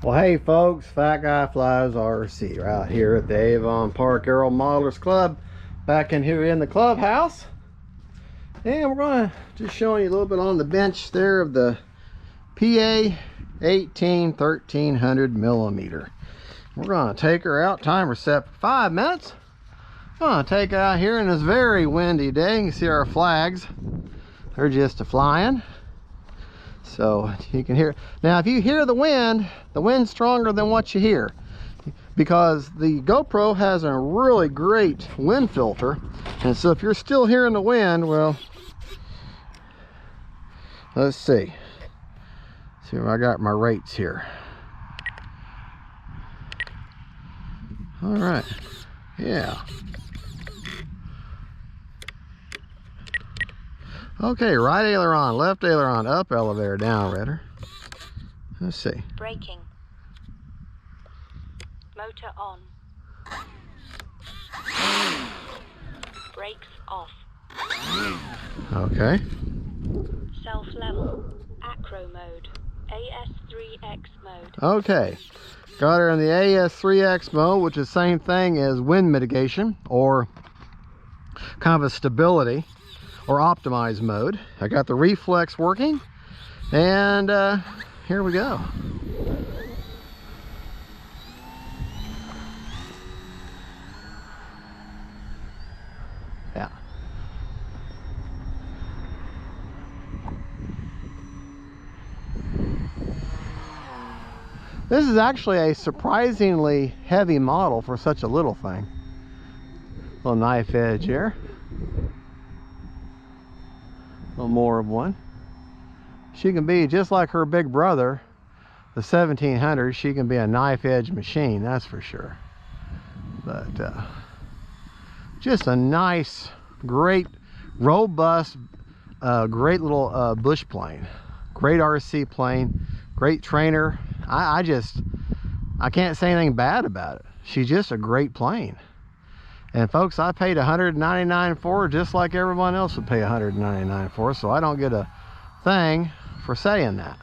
Well, hey folks, Fat Guy Flies RC right here at the Avon Park Aero Modelers Club, back in here in the clubhouse. And we're going to just showing you a little bit on the bench there of the PA 1300mm. We're going to take her out, timer set for 5 minutes. I'm going to take her out here in this very windy day. You can see our flags, they're just a-flying. So you can hear. Now if you hear the wind's stronger than what you hear, because the GoPro has a really great wind filter. And so if you're still hearing the wind, well, let's see where I got my rates here. All right, yeah. Okay, right aileron, left aileron, up elevator, down rudder. Let's see. Braking. Motor on. Brakes off. Okay. Self-level. Acro mode. AS3X mode. Okay. Got her in the AS3X mode, which is the same thing as wind mitigation, or kind of a stability or optimized mode. I got the reflex working, and here we go. Yeah. This is actually a surprisingly heavy model for such a little thing. Little knife edge here. A little more of one. She can be just like her big brother, the 1700. She can be a knife edge machine, that's for sure. But just a nice, great, robust, great little bush plane. Great RC plane, great trainer. I can't say anything bad about it. She's just a great plane. And folks, I paid $199 for her, just like everyone else would pay $199 for her, so I don't get a thing for saying that.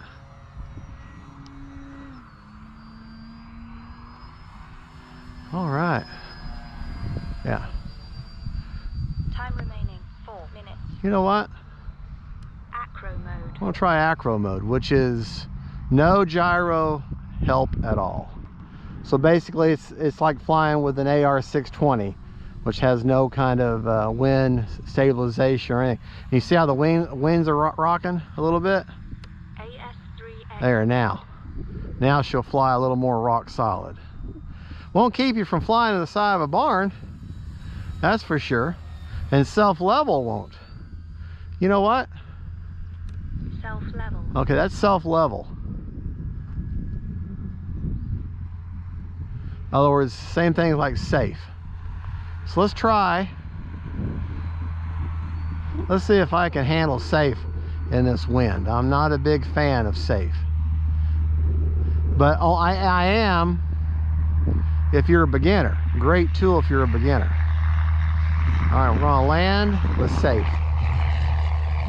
All right. Yeah. Time remaining 4 minutes. You know what? Acro mode. I'm gonna try acro mode, which is no gyro help at all. So basically, it's like flying with an AR620. Which has no kind of wind stabilization or anything. You see how the winds are rocking a little bit? AS3X. There, now she'll fly a little more rock solid. Won't keep you from flying to the side of a barn, that's for sure. And self-level won't. You know what? Self-level. Okay, that's self-level. In other words, same thing like safe. So let's try. Let's see if I can handle safe in this wind. I'm not a big fan of safe, but I am if you're a beginner. Great tool if you're a beginner. All right, we're gonna land with safe.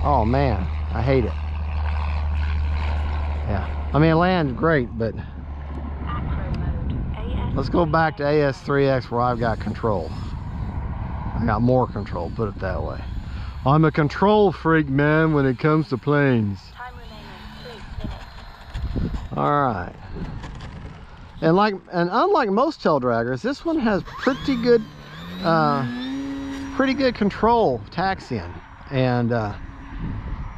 Oh man, I hate it. Yeah, I mean, land great, but let's go back to AS3X where I've got control. I got more control, put it that way. I'm a control freak, man, when it comes to planes. Time remaining 3 minutes. All right. And unlike most tail draggers, this one has pretty good control taxiing, and a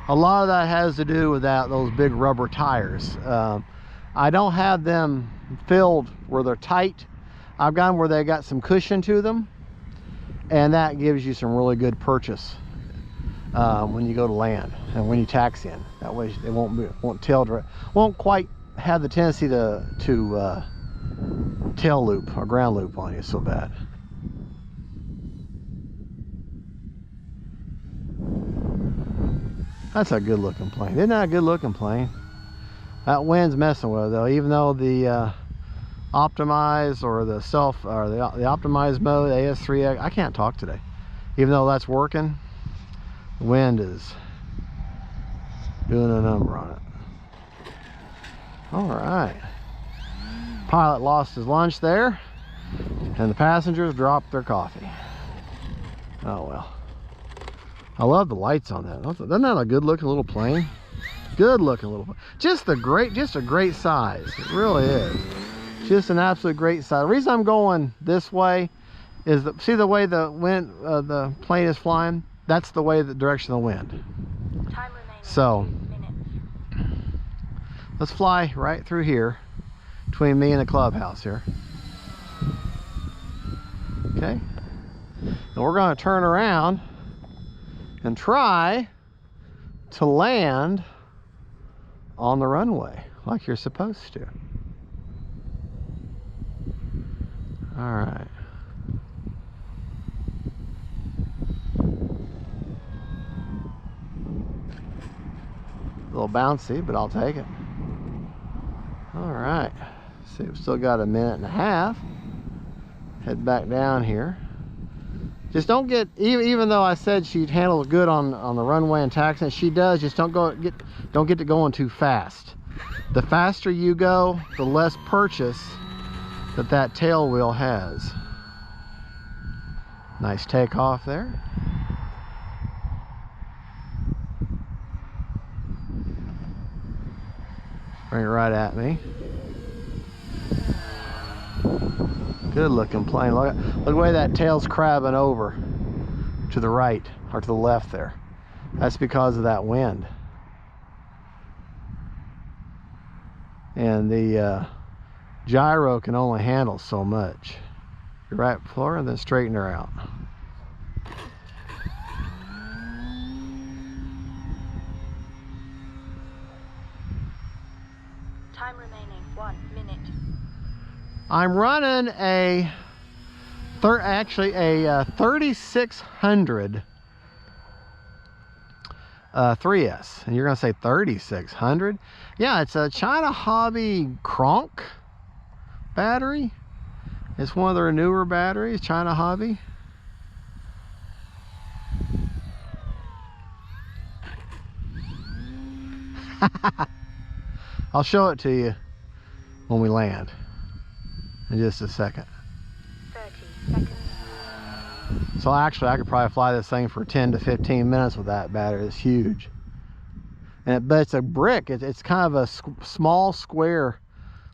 lot of that has to do with those big rubber tires. I don't have them filled where they're tight. I've got them where they got some cushion to them. And that gives you some really good purchase when you go to land and when you taxi in. That way they won't quite have the tendency to tail loop or ground loop on you so bad. That's a good looking plane. Isn't that a good looking plane? That wind's messing with it though, even though the optimize or the optimized mode AS3X, I can't talk today, even though that's working. The wind is doing a number on it. All right. pilot lost his lunch there, and the passengers dropped their coffee. Oh well. I love the lights on that. Isn't that a good looking little plane? Good looking little plane. Just a great size. It really is. Just an absolute great size. The reason I'm going this way is that, see the way the wind, the plane is flying? That's the way, the direction of the wind. Time remaining So 2 minutes. let's fly right through here between me and the clubhouse here. Okay. And we're going to turn around and try to land on the runway like you're supposed to. All right. A little bouncy, but I'll take it. All right. See, we've still got a minute and a half. Head back down here. Just don't get, even though I said she'd handle good on the runway and taxiing, she does. Just don't get to going too fast. The faster you go, the less purchase that tail wheel has. Nice takeoff there. Bring it right at me. Good looking plane. Look the way that tail's crabbing over to the right or to the left there. That's because of that wind. And the gyro can only handle so much. You're right floor and then straighten her out. Time remaining 1 minute. I'm running a 3600 3S, and you're gonna say 3600? Yeah, it's a China Hobby Kronk battery. It's one of their newer batteries, China Hobby. I'll show it to you when we land in just a second. 30 seconds. So actually I could probably fly this thing for 10 to 15 minutes with that battery. It's huge. But it's a brick. It's kind of a small square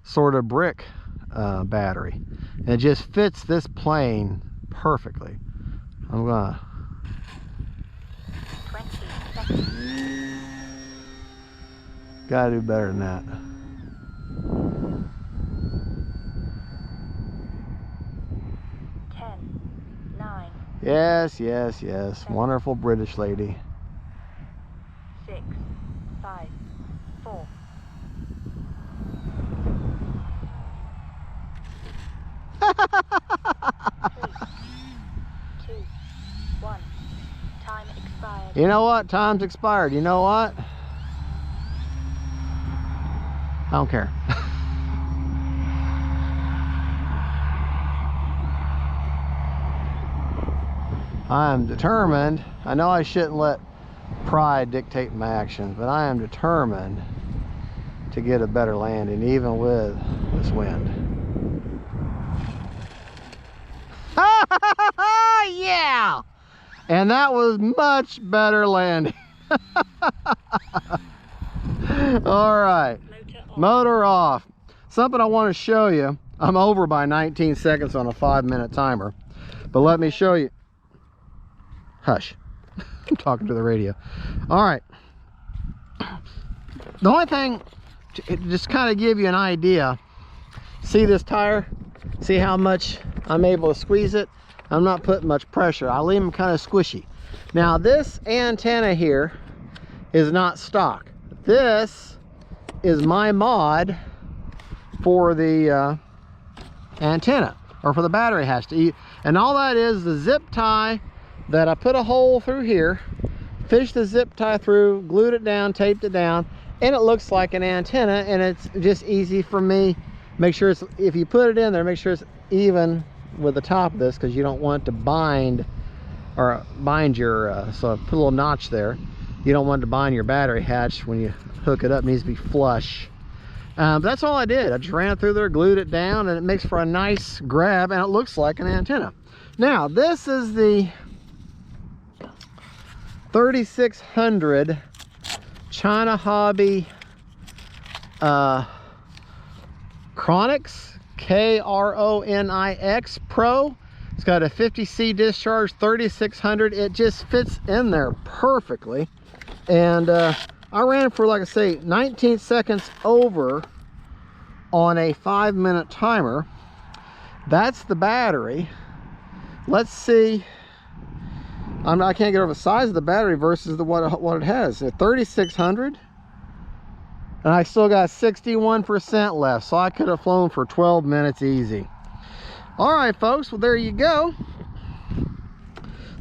sort of brick battery. And it just fits this plane perfectly. I'm gonna 20 seconds. gotta do better than that. 10, 9, Yes, yes, yes. Wonderful British lady. 6, 5, 4. Three, 2, 1. Time expired. You know what? Time's expired. You know what? I don't care. I am determined. I know I shouldn't let pride dictate my actions, but I am determined to get a better landing, even with this wind. Yeah! And that was much better landing. All right. Motor off. Something I want to show you. I'm over by 19 seconds on a 5-minute timer, but let me show you. Hush. I'm talking to the radio. All right. The only thing, to just kind of give you an idea, see this tire? See how much I'm able to squeeze it? I'm not putting much pressure. I leave them kind of squishy. Now this antenna here is not stock. This is my mod for the antenna, or for the battery hatch to eat. And all that is the zip tie that I put a hole through here, fished the zip tie through, glued it down, taped it down, and it looks like an antenna. And it's just easy for me. Make sure it's, if you put it in there, make sure it's even with the top of this, because you don't want it to bind your so I put a little notch there. You don't want it to bind your battery hatch when you hook it up. It needs to be flush. That's all I did. I just ran it through there, glued it down, and it makes for a nice grab, and it looks like an antenna. Now, this is the 3600 China Hobby Chronix, K-R-O-N-I-X Pro. It's got a 50C discharge, 3600. It just fits in there perfectly. And I ran for, like I say, 19 seconds over on a 5-minute timer. That's the battery. Let's see. I can't get over the size of the battery versus what it has. At 3600, and I still got 61% left, so I could have flown for 12 minutes easy. All right, folks. Well, there you go.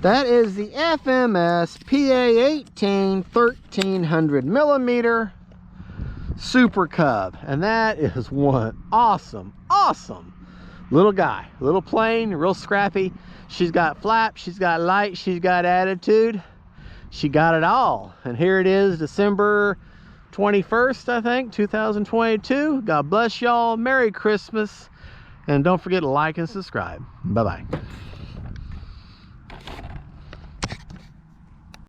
That is the FMS PA 1300mm Super Cub, and that is one awesome little guy, little plane, real scrappy. She's got flap, she's got light, she's got attitude, she got it all. And here it is, December 21st, I think, 2022. God bless y'all, Merry Christmas, and don't forget to like and subscribe. Bye bye.